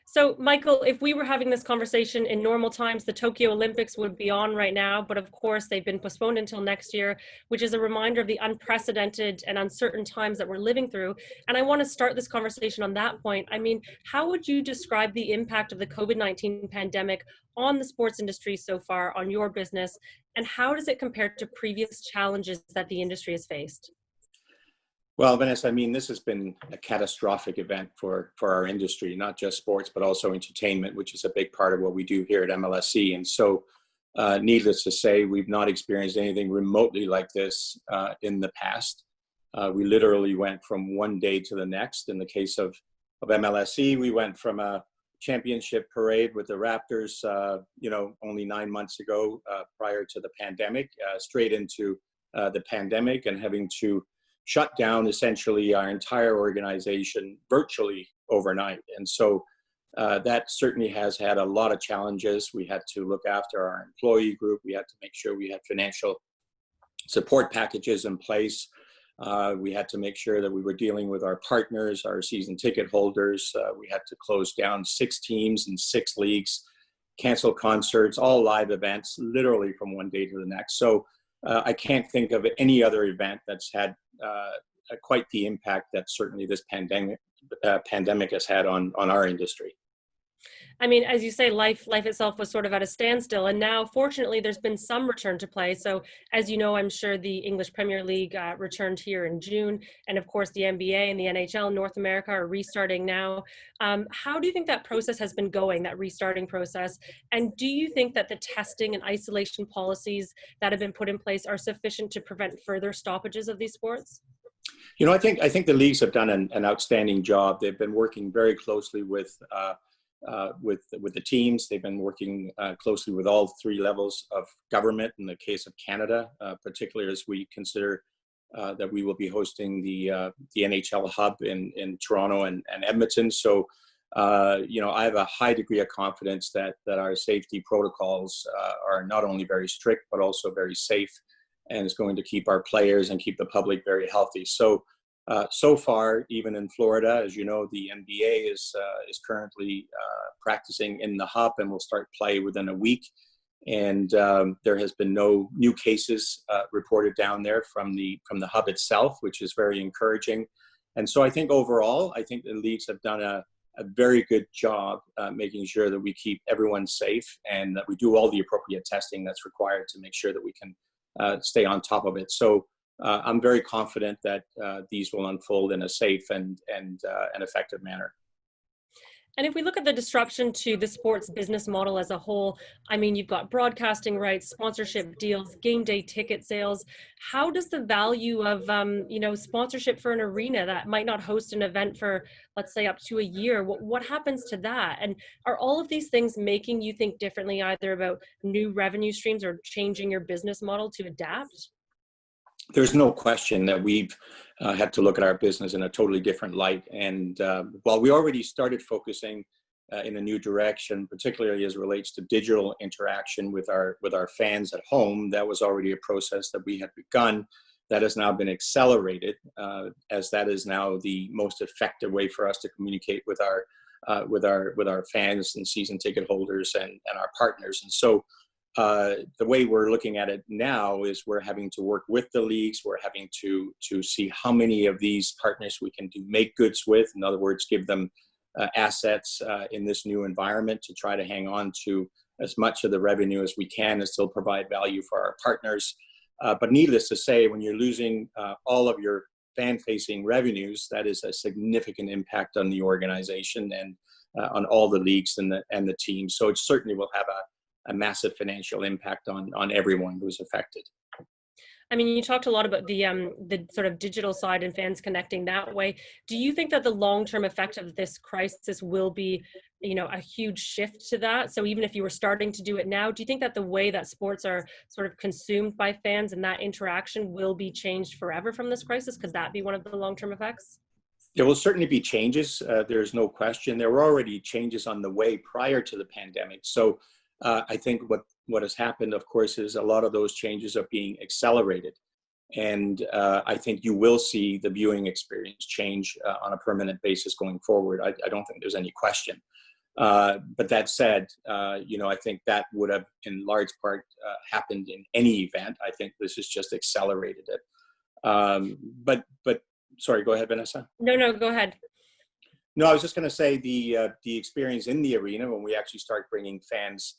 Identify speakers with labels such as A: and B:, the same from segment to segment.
A: So, Michael, if we were having this conversation in normal times, the Tokyo Olympics would be on right now, but of course they've been postponed until next year, which is a reminder of the unprecedented and uncertain times that we're living through. And I want to start this conversation on that point. I mean, how would you describe the impact of the COVID-19 pandemic on the sports industry so far, on your business, and how does it compare to previous challenges that the industry has faced?
B: Well, Vanessa, I mean, this has been a catastrophic event for our industry, not just sports, but also entertainment, which is a big part of what we do here at MLSE. And so, needless to say, we've not experienced anything remotely like this in the past. We literally went from one day to the next. In the case of MLSE, we went from a championship parade with the Raptors, only 9 months ago, prior to the pandemic, straight into the pandemic and having to shut down essentially our entire organization virtually overnight. And so that certainly has had a lot of challenges. We had to look after our employee group. We had to make sure we had financial support packages in place. We had to make sure that we were dealing with our partners, our season ticket holders. We had to close down 6 teams and 6 leagues, cancel concerts, all live events, literally from one day to the next. So I can't think of any other event that's had quite the impact that certainly this pandemic has had on our industry.
A: I mean, as you say, life itself was sort of at a standstill, and now, fortunately, there's been some return to play. So, as you know, I'm sure the English Premier League returned here in June, and of course, the NBA and the NHL in North America are restarting now. How do you think that process has been going, that restarting process? And do you think that the testing and isolation policies that have been put in place are sufficient to prevent further stoppages of these sports?
B: You know, I think the leagues have done an outstanding job. They've been working very closely with the teams. They've been working closely with all 3 levels of government. In the case of Canada, particularly as we consider that we will be hosting the NHL hub in Toronto and Edmonton. So, I have a high degree of confidence that our safety protocols are not only very strict, but also very safe, and is going to keep our players and keep the public very healthy. So, so far, even in Florida, as you know, the NBA is currently practicing in the hub and will start play within a week. And there has been no new cases reported down there from the hub itself, which is very encouraging. And so I think overall, the leagues have done a very good job making sure that we keep everyone safe and that we do all the appropriate testing that's required to make sure that we can stay on top of it. So I'm very confident that these will unfold in a safe and an effective manner.
A: And if we look at the disruption to the sports business model as a whole, I mean, you've got broadcasting rights, sponsorship deals, game day ticket sales. How does the value of, sponsorship for an arena that might not host an event for, let's say, up to a year, what happens to that? And are all of these things making you think differently, either about new revenue streams or changing your business model to adapt?
B: There's no question that we've had to look at our business in a totally different light. And while we already started focusing in a new direction, particularly as it relates to digital interaction with our fans at home, that was already a process that we had begun. That has now been accelerated, as that is now the most effective way for us to communicate with our fans and season ticket holders and our partners. And so the way we're looking at it now is we're having to work with the leagues. We're having to see how many of these partners we can do make goods with. In other words, give them assets in this new environment to try to hang on to as much of the revenue as we can and still provide value for our partners. But needless to say, when you're losing all of your fan-facing revenues, that is a significant impact on the organization and on all the leagues and the teams. So it certainly will have a massive financial impact on everyone who's affected.
A: I mean, you talked a lot about the sort of digital side and fans connecting that way. Do you think that the long-term effect of this crisis will be, a huge shift to that? So even if you were starting to do it now, do you think that the way that sports are sort of consumed by fans and that interaction will be changed forever from this crisis? Could that be one of the long-term effects?
B: There will certainly be changes. There's no question. There were already changes on the way prior to the pandemic. So I think what has happened, of course, is a lot of those changes are being accelerated. And I think you will see the viewing experience change on a permanent basis going forward. I don't think there's any question. But that said, I think that would have in large part happened in any event. I think this has just accelerated it. But sorry, go ahead, Vanessa.
A: No, go ahead.
B: No, I was just going to say the experience in the arena when we actually start bringing fans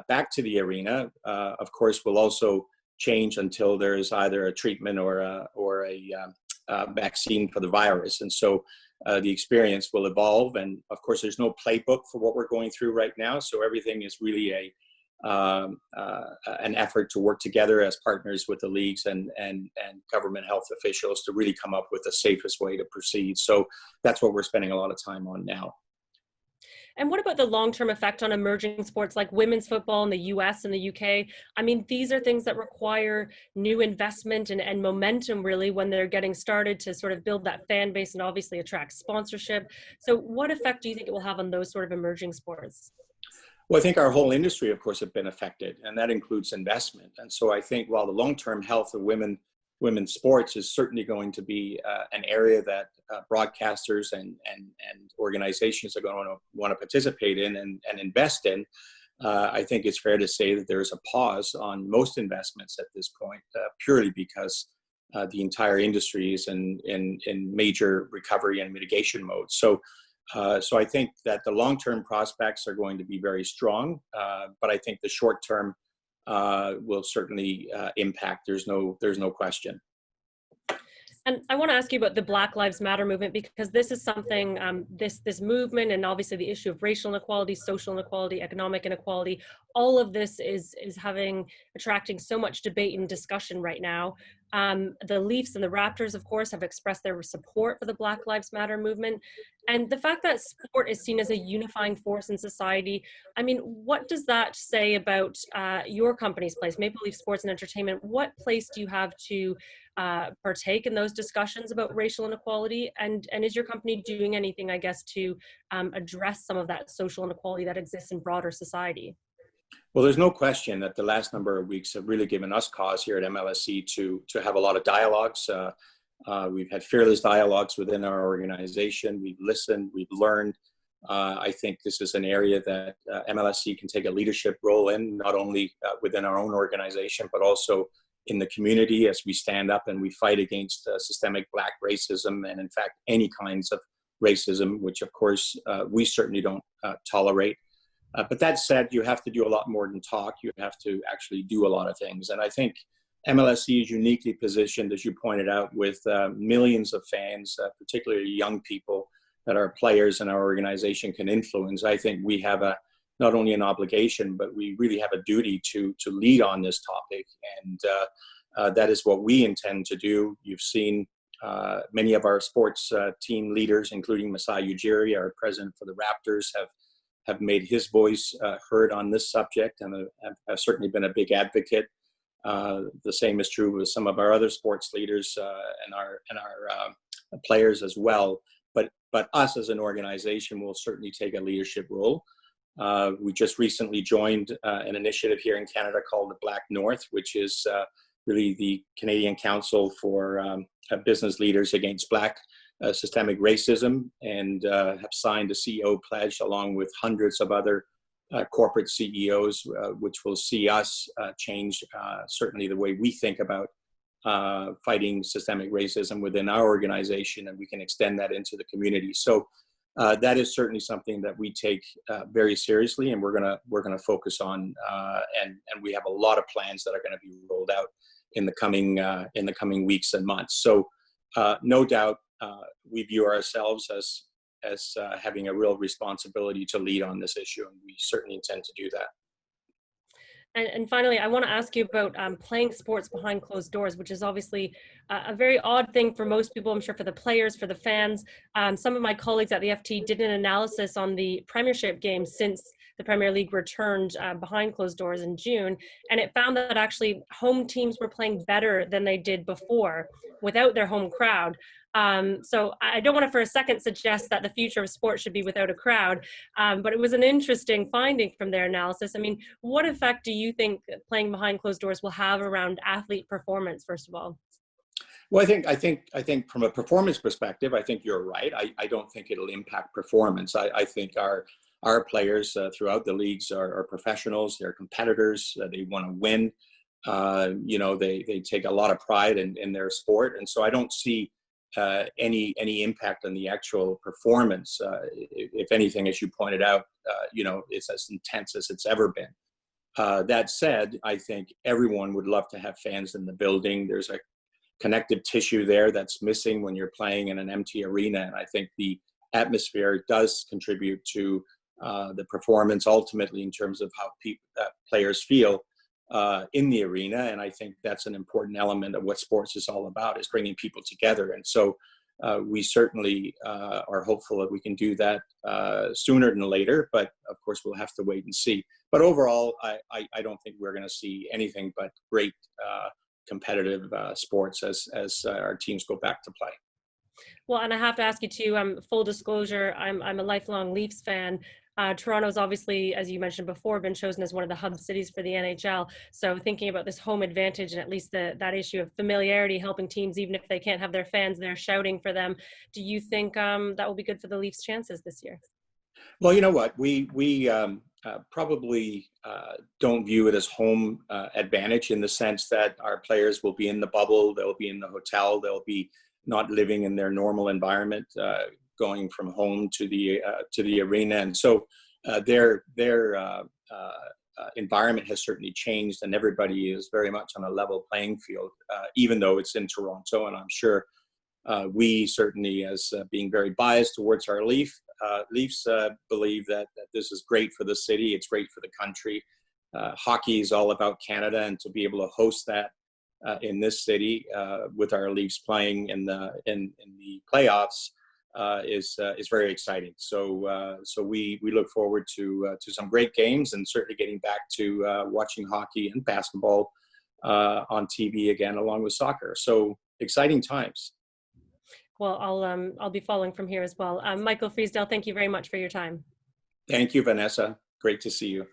B: back to the arena, of course, will also change until there's either a treatment or a vaccine for the virus. And so the experience will evolve. And of course, there's no playbook for what we're going through right now. So everything is really an effort to work together as partners with the leagues and government health officials to really come up with the safest way to proceed. So that's what we're spending a lot of time on now.
A: And what about the long-term effect on emerging sports like women's football in the US and the UK? I mean, these are things that require new investment and momentum really when they're getting started to sort of build that fan base and obviously attract sponsorship. So what effect do you think it will have on those sort of emerging sports?
B: Well, I think our whole industry, of course, have been affected, and that includes investment. And so I think while the long-term health of women's sports is certainly going to be an area that broadcasters and organizations are going to want to participate in and invest in, I think it's fair to say that there's a pause on most investments at this point, purely because the entire industry is in major recovery and mitigation mode. So I think that the long-term prospects are going to be very strong, but I think the short-term will certainly impact. There's no question.
A: And I want to ask you about the Black Lives Matter movement, because this is something, this movement, and obviously the issue of racial inequality, social inequality, economic inequality, all of this is attracting so much debate and discussion right now. The Leafs and the Raptors, of course, have expressed their support for the Black Lives Matter movement. And the fact that sport is seen as a unifying force in society, I mean, what does that say about your company's place, Maple Leaf Sports and Entertainment? What place do you have to partake in those discussions about racial inequality? And is your company doing anything, I guess, to address some of that social inequality that exists in broader society?
B: Well, there's no question that the last number of weeks have really given us cause here at MLSE to have a lot of dialogues. We've had fearless dialogues within our organization. We've listened, we've learned. I think this is an area that MLSE can take a leadership role in, not only within our own organization, but also in the community as we stand up and we fight against systemic Black racism and, in fact, any kinds of racism, which, of course, we certainly don't tolerate. But that said, you have to do a lot more than talk. You have to actually do a lot of things. And I think MLSE is uniquely positioned, as you pointed out, with millions of fans, particularly young people that our players and our organization can influence. I think we have not only an obligation, but we really have a duty to lead on this topic. And that is what we intend to do. You've seen many of our sports team leaders, including Masai Ujiri, our president for the Raptors, have made his voice heard on this subject and have certainly been a big advocate. The same is true with some of our other sports leaders and our players as well. But us as an organization will certainly take a leadership role. We just recently joined an initiative here in Canada called the Black North, which is really the Canadian Council for Business Leaders Against Black Systemic Racism, and have signed a CEO pledge along with hundreds of other corporate CEOs, which will see us change certainly the way we think about fighting systemic racism within our organization, and we can extend that into the community. So that is certainly something that we take very seriously, and we're gonna focus on, and we have a lot of plans that are going to be rolled out in the coming weeks and months. So no doubt we view ourselves as having a real responsibility to lead on this issue, and we certainly intend to do that.
A: And finally, I want to ask you about playing sports behind closed doors, which is obviously a very odd thing for most people, I'm sure, for the players, for the fans. Some of my colleagues at the FT did an analysis on the Premiership games since the Premier League returned behind closed doors in June, and it found that actually home teams were playing better than they did before without their home crowd. So I don't want to for a second suggest that the future of sport should be without a crowd, but it was an interesting finding from their analysis. I mean, what effect do you think playing behind closed doors will have around athlete performance, first of all?
B: Well, I think from a performance perspective, I think you're right. I don't think it'll impact performance. I think our our players throughout the leagues are professionals, they're competitors, they want to win. They take a lot of pride in their sport, and so I don't see any impact on the actual performance. If anything, as you pointed out, it's as intense as it's ever been. That said, I think everyone would love to have fans in the building. There's a connective tissue there that's missing when you're playing in an empty arena, and I think the atmosphere does contribute to the performance ultimately in terms of how players feel in the arena. And I think that's an important element of what sports is all about, is bringing people together. And so we certainly are hopeful that we can do that sooner than later, but of course we'll have to wait and see. But overall, I don't think we're going to see anything but great competitive sports as our teams go back to play.
A: Well, and I have to ask you too, full disclosure, I'm a lifelong Leafs fan. Toronto's obviously, as you mentioned before, been chosen as one of the hub cities for the NHL. So thinking about this home advantage and at least that issue of familiarity, helping teams, even if they can't have their fans there shouting for them, do you think that will be good for the Leafs' chances this year?
B: Well, you know what, we probably don't view it as home advantage, in the sense that our players will be in the bubble, they'll be in the hotel, they'll be not living in their normal environment, going from home to the arena, and so their environment has certainly changed, and everybody is very much on a level playing field, even though it's in Toronto. And I'm sure we certainly, as being very biased towards our Leafs, believe that this is great for the city, it's great for the country. Hockey is all about Canada, and to be able to host that in this city with our Leafs playing in the playoffs is very exciting. So we look forward to some great games, and certainly getting back to watching hockey and basketball on TV again, along with soccer. So exciting times.
A: Well, I'll be following from here as well. Michael Friisdahl, thank you very much for your time.
B: Thank you, Vanessa. Great to see you.